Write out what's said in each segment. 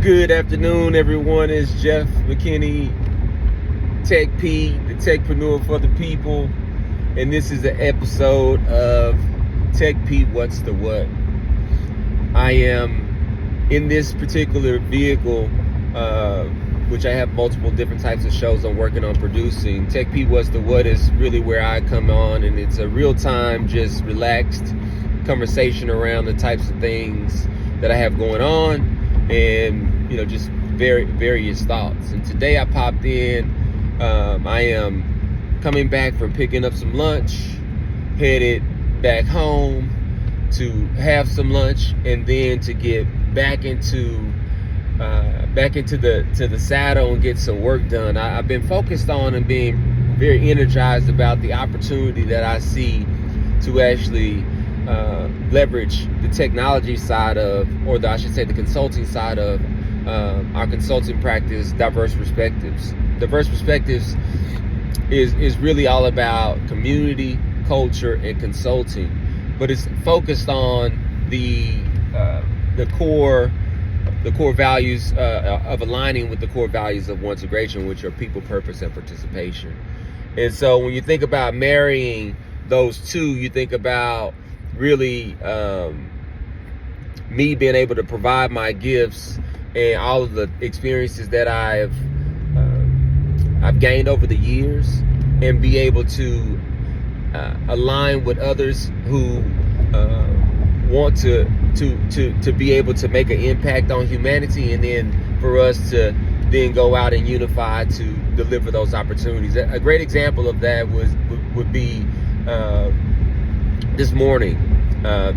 Good afternoon, everyone. It's Jeff McKinney, TechP, the techpreneur for the people, and this is an episode of TechP What's the What. I am in this particular vehicle, which I have multiple different types of shows I'm working on producing. TechP What's the What is really where I come on, and it's a real-time, just relaxed conversation around the types of things that I have going on, and just various thoughts. And today I popped in. I am coming back from picking up some lunch, headed back home to have some lunch, and then to get back into the saddle and get some work done. I've been focused on and being very energized about the opportunity that I see to actually leverage the technology side of, or I should say the consulting side of our consulting practice, Diverse Perspectives. Diverse Perspectives is really all about community, culture, and consulting, but it's focused on the core values of aligning with the core values of One Integration, which are people, purpose, and participation. And so when you think about marrying those two, you think about really me being able to provide my gifts and all of the experiences that I've gained over the years, and be able to align with others who want to be able to make an impact on humanity, and then for us to then go out and unify to deliver those opportunities. A great example of that would be this morning.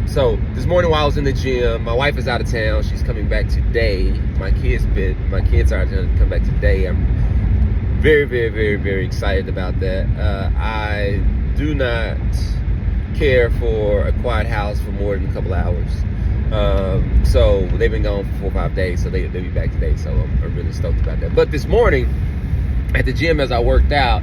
So this morning while I was in the gym, my wife is out of town. She's coming back today. My kids are out of town to come back today. I'm very, very, very, very excited about that. I do not care for a quiet house for more than a couple hours. So they've been gone for 4 or 5 days, so they'll be back today. So I'm really stoked about that. But this morning at the gym, as I worked out,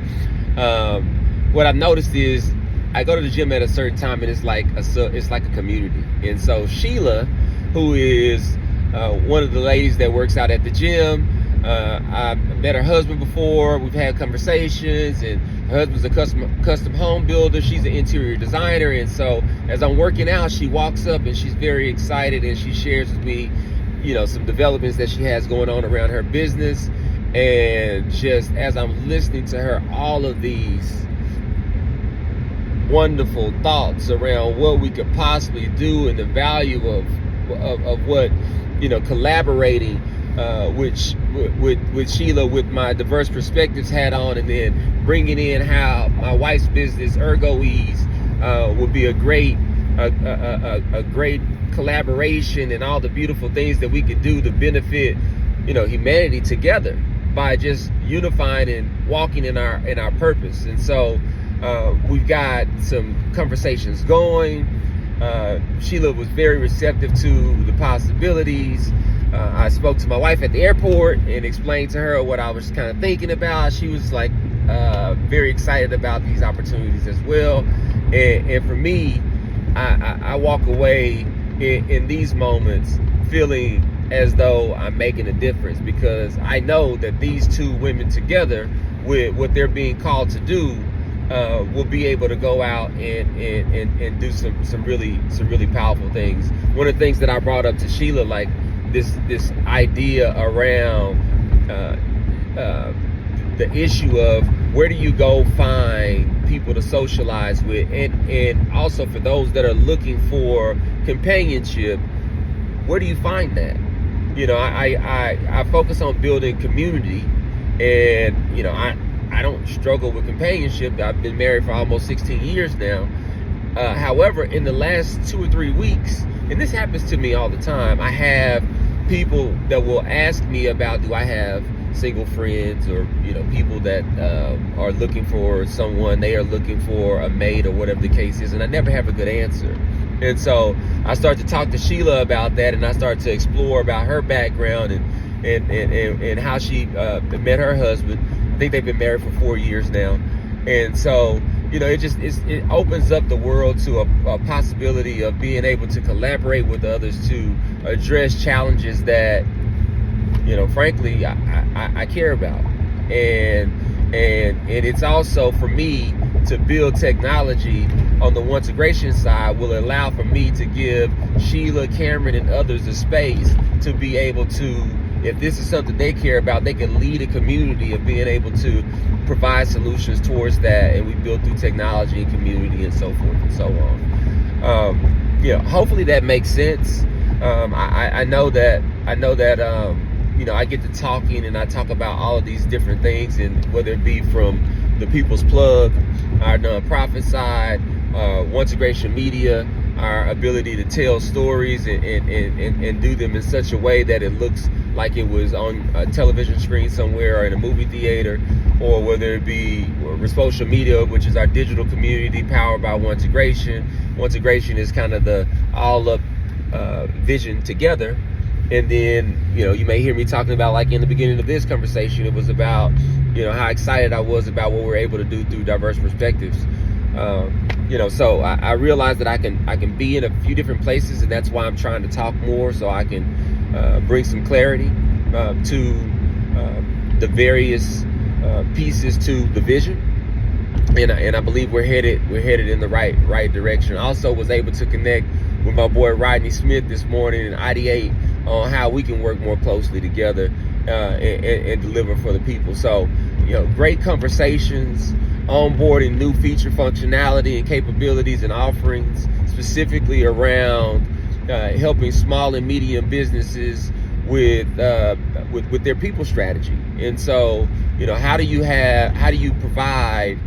what I've noticed is I go to the gym at a certain time, and it's like a community. And so Sheila, who is one of the ladies that works out at the gym, I met her husband before. We've had conversations, and her husband's a custom home builder. She's an interior designer. And so as I'm working out, she walks up and she's very excited, and she shares with me, some developments that she has going on around her business. And just as I'm listening to her, all of these wonderful thoughts around what we could possibly do, and the value of what collaborating with Sheila, with my Diverse Perspectives hat on, and then bringing in how my wife's business ErgoEase would be a great collaboration, and all the beautiful things that we could do to benefit humanity together by just unifying and walking in our purpose. And so we've got some conversations going. Sheila was very receptive to the possibilities. I spoke to my wife at the airport and explained to her what I was kind of thinking about. She was like very excited about these opportunities as well. And for me, I walk away in these moments feeling as though I'm making a difference, because I know that these two women together, with what they're being called to do, will be able to go out and do some really powerful things. One of the things that I brought up to Sheila, like this idea around the issue of where do you go find people to socialize with, and also for those that are looking for companionship, where do you find that? I focus on building community, and I don't struggle with companionship. I've been married for almost 16 years now. However, in the last 2 or 3 weeks, and this happens to me all the time, I have people that will ask me about, do I have single friends, or people that are looking for someone, they are looking for a mate, or whatever the case is, and I never have a good answer. And so I start to talk to Sheila about that, and I start to explore about her background and how she met her husband. I think they've been married for 4 years now. And so it opens up the world to a possibility of being able to collaborate with others to address challenges that frankly, I care about. And it's also for me to build technology on the once-integration side will allow for me to give Sheila, Cameron, and others a space to be able to, if this is something they care about, they can lead a community of being able to provide solutions towards that, and we build through technology and community and so forth and so on. Hopefully that makes sense. I know that I get to talking and I talk about all of these different things, and whether it be from the People's Plug, our nonprofit side, once-integration media, our ability to tell stories and do them in such a way that it looks like it was on a television screen somewhere or in a movie theater, or whether it be social media, which is our digital community powered by once-integration. Once-integration is kind of the all-up vision together. And then, you may hear me talking about, like in the beginning of this conversation, it was about, how excited I was about what we're able to do through diverse perspectives. So I realized that I can be in a few different places, and that's why I'm trying to talk more, so I can bring some clarity to the various pieces to the vision. And I believe we're headed in the right direction. I also was able to connect with my boy Rodney Smith this morning and ideate on how we can work more closely together and deliver for the people. So, great conversations, onboarding new feature functionality and capabilities and offerings, specifically around helping small and medium businesses with their people strategy. And so, how do you provide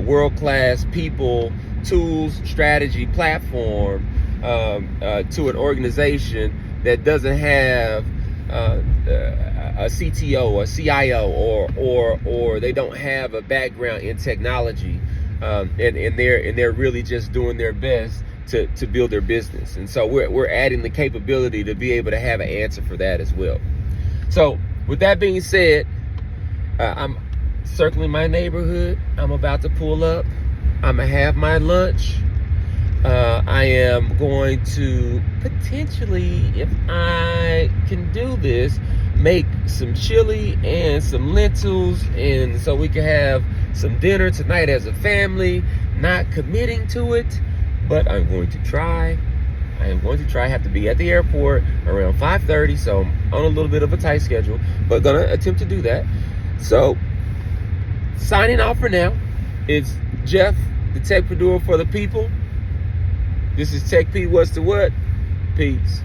world-class people tools, strategy, platform to an organization that doesn't have a CTO, a CIO, or they don't have a background in technology, and they're really just doing their best to build their business. And so we're adding the capability to be able to have an answer for that as well. So with that being said, I'm circling my neighborhood. I'm about to pull up. I'm gonna have my lunch. I am going to potentially, if I can do this, make some chili and some lentils, and so we can have some dinner tonight as a family. Not committing to it, but I'm going to try. I have to be at the airport around 5:30, so I'm on a little bit of a tight schedule, but gonna attempt to do that. So, signing off for now. It's Jeff, the techpreneur for the people. This is TechP. What's the what? Peace.